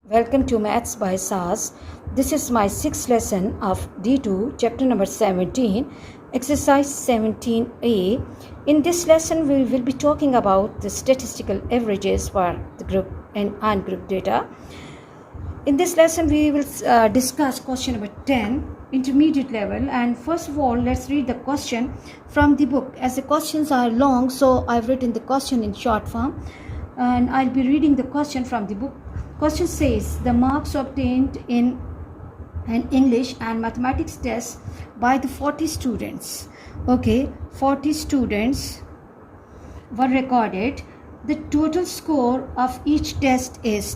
Welcome to Maths by SAS. This is my sixth lesson of D2, chapter number 17, exercise 17A. In this lesson, we will be talking about the statistical averages for the group and ungroup data. In this lesson, we will discuss question number 10, intermediate level. And first of all, let's read the question from the book. As the questions are long, so I've written the question in short form. And I'll be reading the question from the book. Question says, the marks obtained in an English and mathematics test by the 40 students. Okay, 40 students were recorded. The total score of each test is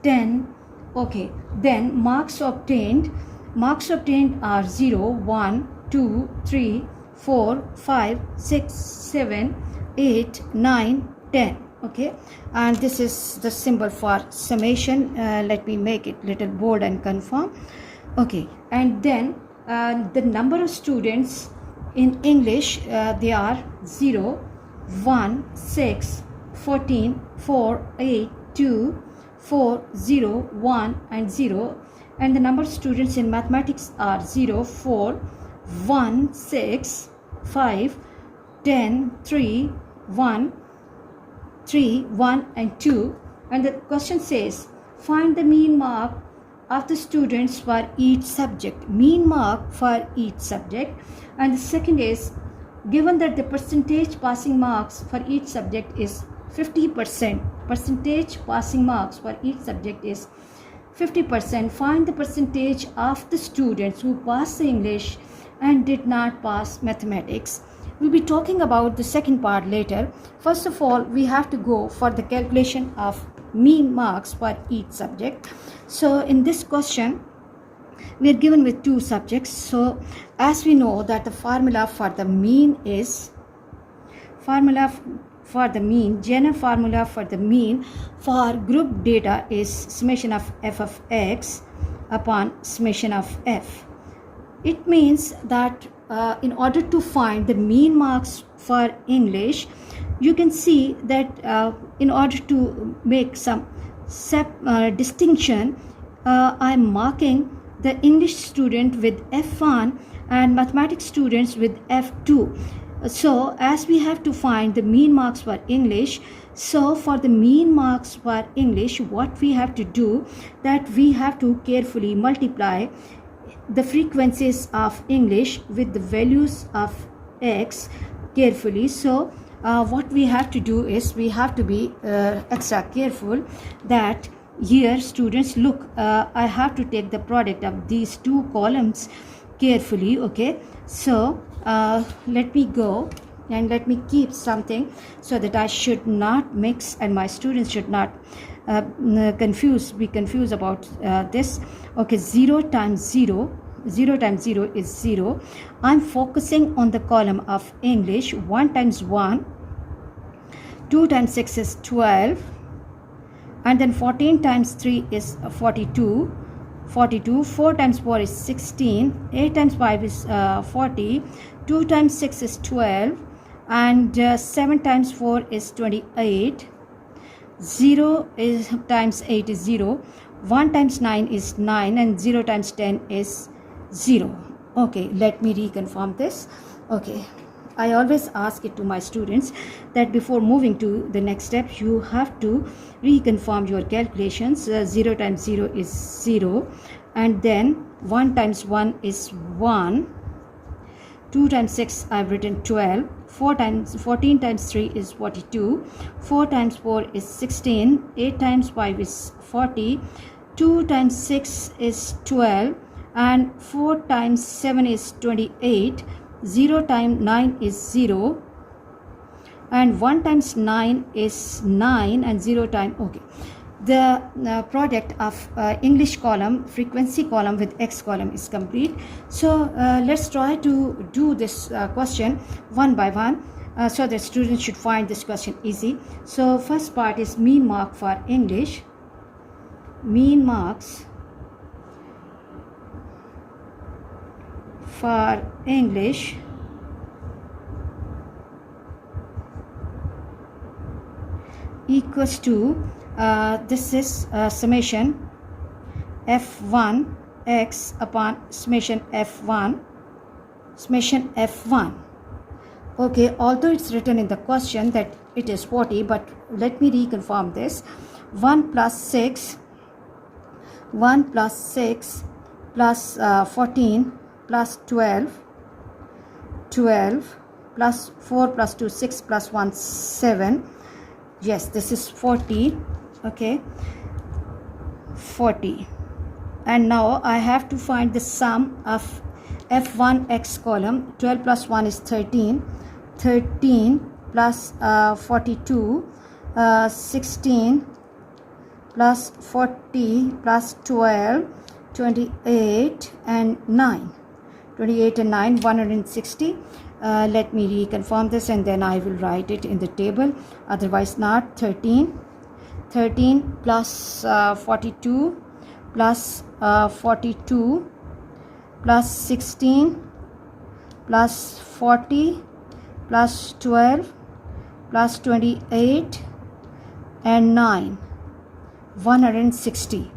10. Okay, then marks obtained are 0, 1, 2, 3, 4, 5, 6, 7, 8, 9, 10. Okay, and this is the symbol for summation. Let me make it little bold and confirm. Okay, and then the number of students in English, they are 0, 1, 6, 14, 4, 8, 2, 4, 0, 1 and 0. And the number of students in mathematics are 0, 4, 1, 6, 5, 10, 3, 1, 3, 1 and 2. And the question says, find the mean mark of the students for each subject. Mean mark for each subject. And the second is, given that the percentage passing marks for each subject is 50%, percentage passing marks for each subject is 50%, find the percentage of the students who passed the English and did not pass mathematics. We'll be talking about the second part later. First of all, we have to go for the calculation of mean marks for each subject. So in this question, we are given with two subjects. So as we know that the formula for the mean is, general formula for the mean for group data is summation of f of x upon summation of f. It means that in order to find the mean marks for English, you can see that in order to make some distinction, I am marking the English student with F1 and mathematics students with F2. So as we have to find the mean marks for English, so for the mean marks for English, what we have to do, that we have to carefully multiply the frequencies of English with the values of x carefully. So what we have to do is, we have to be extra careful that here students look, I have to take the product of these two columns carefully. Okay, so let me go and let me keep something so that I should not mix and my students should not be confused about this. Okay, 0 times 0 times 0 is 0. I'm focusing on the column of English. 1 times 1, 2 times 6 is 12, and then 14 times 3 is 42, 4 times 4 is 16, 8 times 5 is 40, 2 times 6 is 12, and 7 times 4 is 28, 0 times 8 is 0, 1 times 9 is 9, and 0 times 10 is 0. Okay, let me reconfirm this. Okay, I always ask it to my students that before moving to the next step, you have to reconfirm your calculations. 0 times 0 is 0, and then 1 times 1 is 1, 2 times 6 I've written 12, 14 times 3 is 42, 4 times 4 is 16, 8 times 5 is 40, 2 times 6 is 12, and 4 times 7 is 28, 0 times 9 is 0, and 1 times 9 is 9, and 0 times, okay. The product of English column, frequency column with X column is complete. So let's try to do this question one by one so that students should find this question easy. So first part is mean mark for English. Mean marks for English equals to this is summation f1 x upon summation f1. Okay, although it's written in the question that it is 40, but let me reconfirm this. 1 plus 6 plus 14 plus 12 plus 4 plus 2 6 plus 1 7. Yes, this is 40. Okay, 40. And now I have to find the sum of f1x column. 12 plus 1 is 13 plus 42, 16 plus 40 plus 12, 28 and 9, 160. Let me reconfirm this and then I will write it in the table, otherwise not. 13 plus 42 plus 42 plus 16 plus 40 plus 12 plus 28 and 9, 160.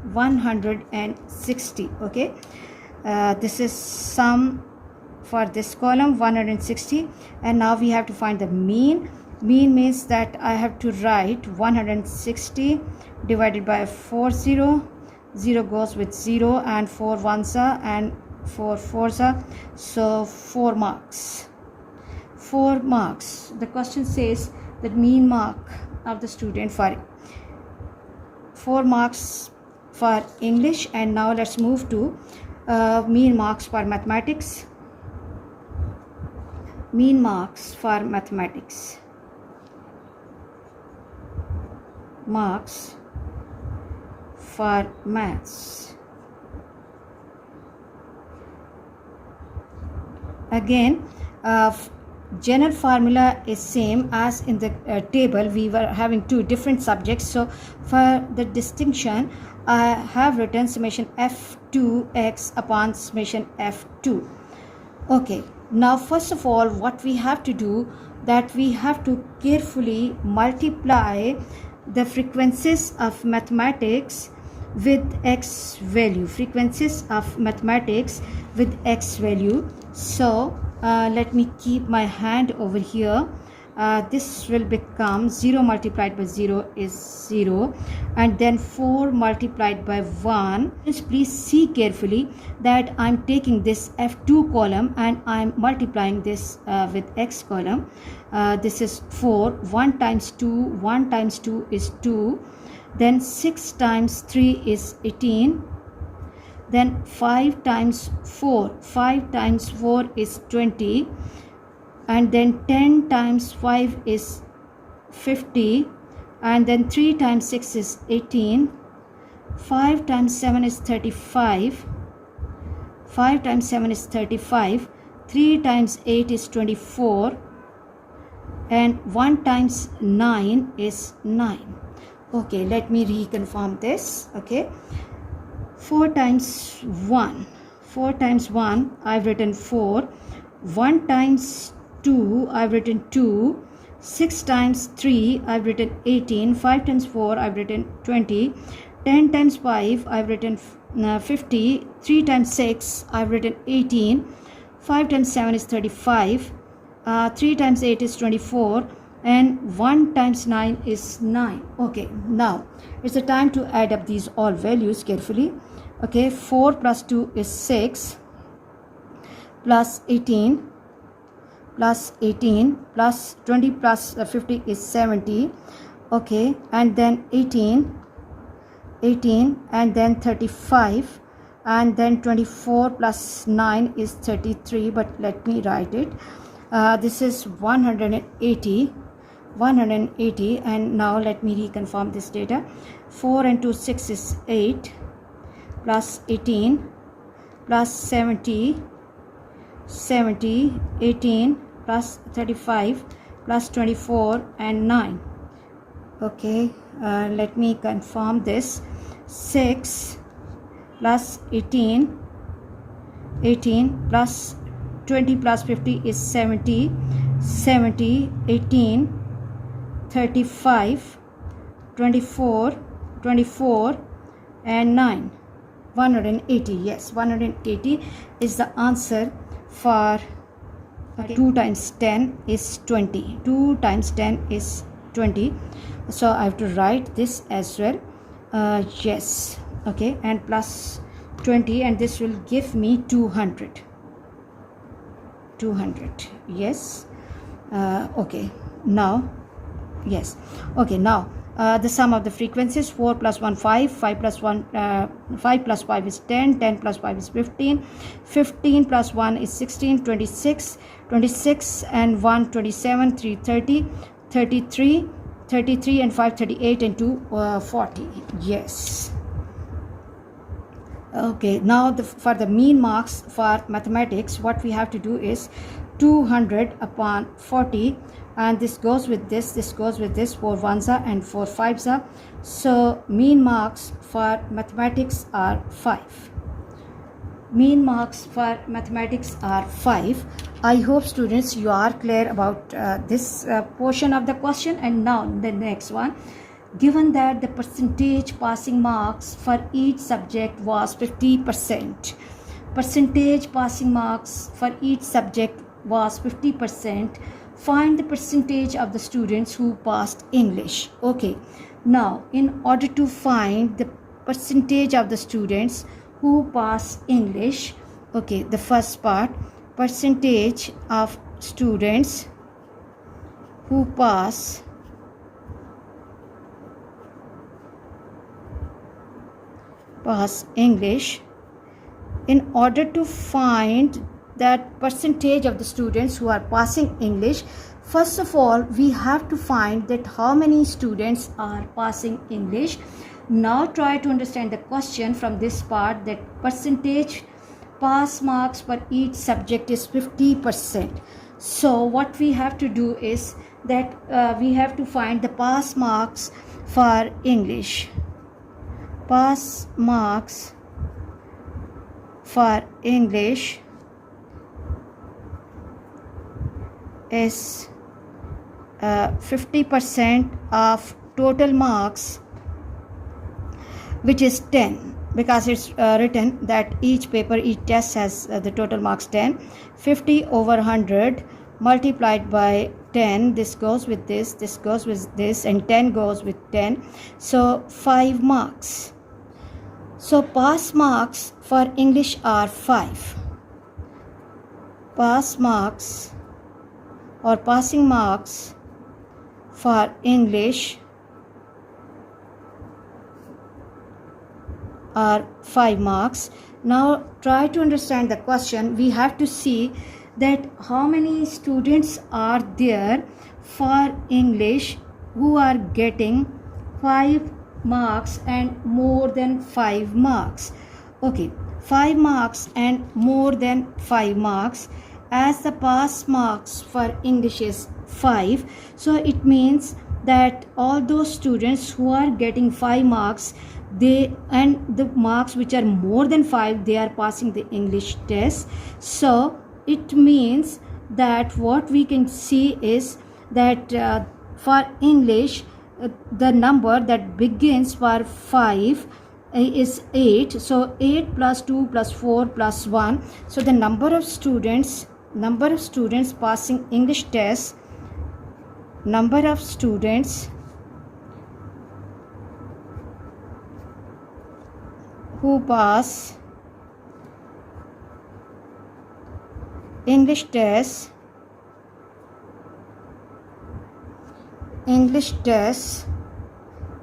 Okay, this is sum for this column, 160. And now we have to find the mean. Mean means that I have to write 160 divided by 4 0 goes with 0 and 4 ones are and 4 fours are, so 4 marks. The question says that mean mark of the student for 4 marks for English. And now let's move to mean marks for mathematics. Marks for maths. Again, general formula is same as in the table. We were having two different subjects, so for the distinction I have written summation f2x upon summation f2. Okay, now first of all what we have to do, that we have to carefully multiply the frequencies of mathematics with x value. So let me keep my hand over here. This will become 0 multiplied by 0 is 0, and then 4 multiplied by 1. Please see carefully that I'm taking this f2 column and I'm multiplying this with x column. This is 4. 1 times 2 is 2. Then 6 times 3 is 18. Then 5 times 4 is 20. And then 10 times 5 is 50. And then 3 times 6 is 18. 5 times 7 is 35. 5 times 7 is 35. 3 times 8 is 24. And 1 times 9 is 9. Okay, let me reconfirm this. Okay, 4 times 1 I've written 4. 1 times 2 I've written 2. 6 times 3 I've written 18. 5 times 4 I've written 20. 10 times 5 I've written 50. 3 times 6 I've written 18. 5 times 7 is 35. 3 times 8 is 24. And 1 times 9 is 9. Okay, now it's the time to add up these all values carefully. Okay, 4 plus 2 is 6 plus 18 plus 20 plus 50 is 70. Okay, and then 18 and then 35, and then 24 plus 9 is 33, but let me write it. This is 180. And now let me reconfirm this data. 4 and 2 6 is 8 plus 18 plus 70 18 plus 35 plus 24 and 9. Okay, let me confirm this. 6 plus 18 plus 20 plus 50 is 70 18 35 24 24 and 9. 180. Yes, 180 is the answer for 2 times 10 is 20. 2 times 10 is 20. So I have to write this as well. Yes. Okay, and plus 20, and this will give me 200. 200. Yes. Okay. Now, yes. Okay. Now, the sum of the frequencies: 4 plus 1 5, 5 plus 1 5 plus 5 is 10, 10 plus 5 is 15, 15 plus 1 is 16, 26, 26 and 1 27, 3 30, 33, 33 and 5 38 and 2 40. Yes. Okay, now for the mean marks for mathematics, what we have to do is 200 upon 40, and this goes with this goes with this, 4 ones are and 4 fives are. So mean marks for mathematics are 5. Mean marks for mathematics are 5. I hope students you are clear about this portion of the question. And now the next one. Given that the percentage passing marks for each subject was 50%, percentage passing marks for each subject was 50%, find the percentage of the students who passed English. Okay, now in order to find the percentage of the students who pass English, okay, the first part, percentage of students who pass English. In order to find that percentage of the students who are passing English, first of all we have to find that how many students are passing English. Now try to understand the question from this part, that percentage pass marks for each subject is 50%. So what we have to do is that we have to find the pass marks for English. Pass marks for English is 50% of total marks, which is 10, because it's written that each paper, each test has the total marks 10. 50 over 100 multiplied by 10, this goes with this goes with this, and 10 goes with 10, so 5 marks. So pass marks for English are 5. Pass marks or passing marks for English are 5 marks. Now try to understand the question. We have to see that how many students are there for English who are getting 5 marks and more than 5 marks. Okay, 5 marks and more than 5 marks, as the pass marks for English is 5. So it means that all those students who are getting 5 marks, they and the marks which are more than 5, they are passing the English test. So it means that what we can see is that for English, the number that begins for 5 is 8. So 8 plus 2 plus 4 plus 1. So the number of students passing English test, number of students who pass English test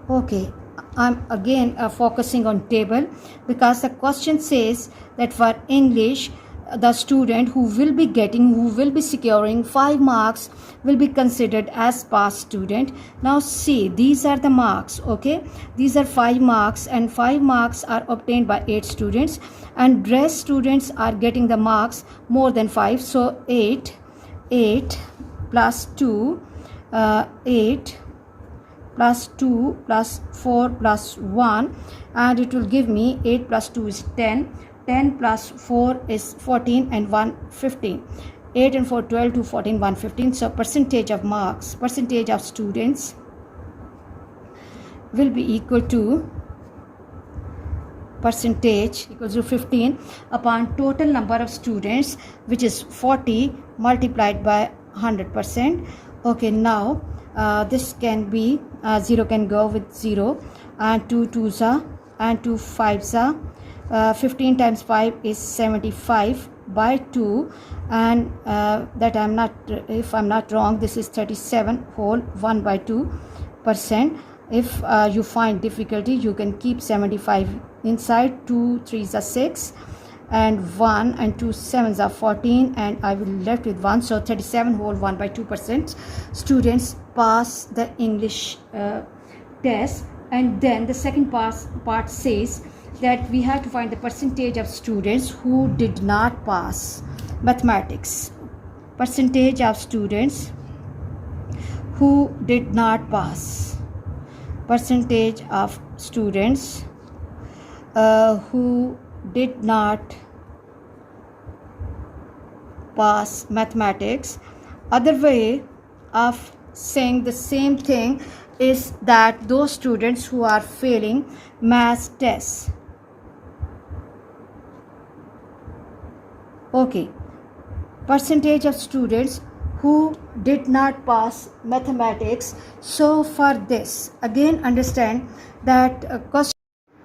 okay, I'm again focusing on table, because the question says that for English, the student who will be securing 5 marks will be considered as pass student. Now see, these are the marks. Okay, these are 5 marks, and 5 marks are obtained by 8 students, and rest students are getting the marks more than 5. So 8 plus 2 8 plus 2 plus 4 plus 1, and it will give me 8 plus 2 is 10, 10 plus 4 is 14, and 1 15. 8 and 4 12, 2 14, 1 15. So percentage of marks, percentage of students will be equal to percentage equals to 15 upon total number of students, which is 40 multiplied by 100%. Okay, now this can be 0 can go with 0, and 2 2s are, and 2 5s are. 15 times 5 is 75 by 2, and that if I'm not wrong, this is 37 whole 1 by 2%. If you find difficulty, you can keep 75 inside. 2 3s are 6, and 1 and 2 7s are 14, and I will left with 1, so 37 whole 1 by 2% students pass the English test. And then the second part says that we have to find the percentage of students who did not pass mathematics. Percentage of students who did not pass. Percentage of students who did not pass mathematics. Other way of saying the same thing is that those students who are failing math tests. Okay, percentage of students who did not pass mathematics. So for this, again understand that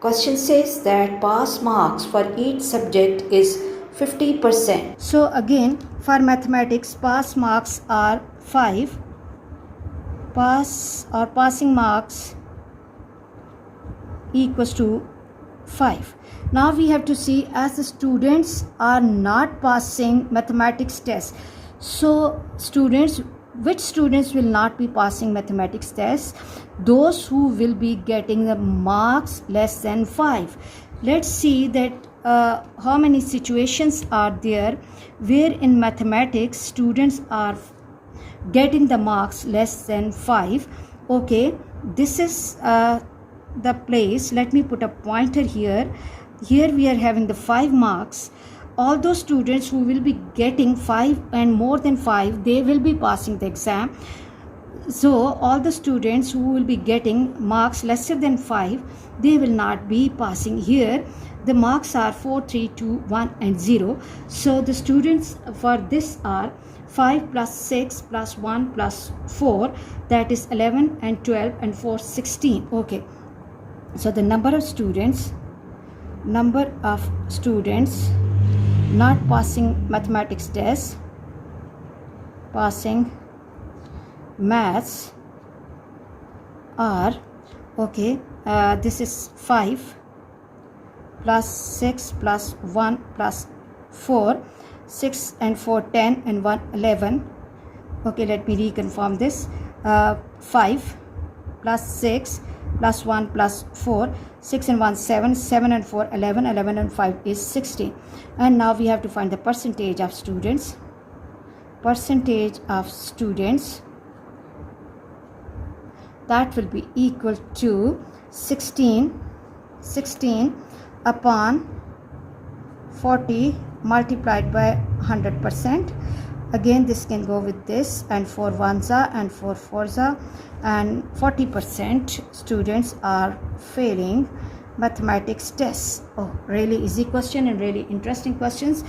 question says that pass marks for each subject is 50%. So again, for mathematics, pass marks are 5. Passing marks equals to 5. Now we have to see, as the students are not passing mathematics test, so which students will not be passing mathematics tests? Those who will be getting the marks less than 5. Let's see that how many situations are there where in mathematics students are getting the marks less than 5. Okay, this is the place. Let me put a pointer here. Here we are having the 5 marks. All those students who will be getting 5 and more than 5, they will be passing the exam. So all the students who will be getting marks lesser than 5, they will not be passing. Here the marks are 4, 3, 2, 1 and 0. So the students for this are 5 plus 6 plus 1 plus 4, that is 11, and 12 and 4 16. Okay, so the number of students not passing mathematics test, passing maths are, okay, this is 5 plus 6 plus 1 plus 4, 6 and 4 10 and 1 11. Okay, let me reconfirm this. 5 plus 6 plus 1 plus 4, 6 and 1 7, 7 and 4 11, 11 and 5 is 16. And now we have to find the percentage of students. Percentage of students, that will be equal to 16 upon 40 multiplied by 100%. Again, this can go with this, and 4 1s are and 4 4s are, and 40% students are failing mathematics tests. Oh, really easy question and really interesting questions.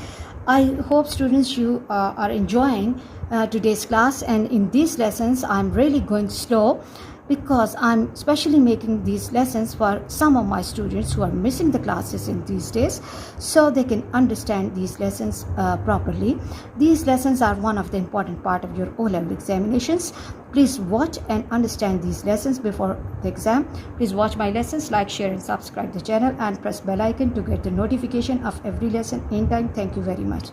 I hope students you are enjoying today's class, and in these lessons I'm really going slow because I'm specially making these lessons for some of my students who are missing the classes in these days, so they can understand these lessons properly. These lessons are one of the important part of your O-level examinations. Please watch and understand these lessons before the exam. Please watch my lessons, like, share and subscribe the channel, and press bell icon to get the notification of every lesson in time. Thank you very much.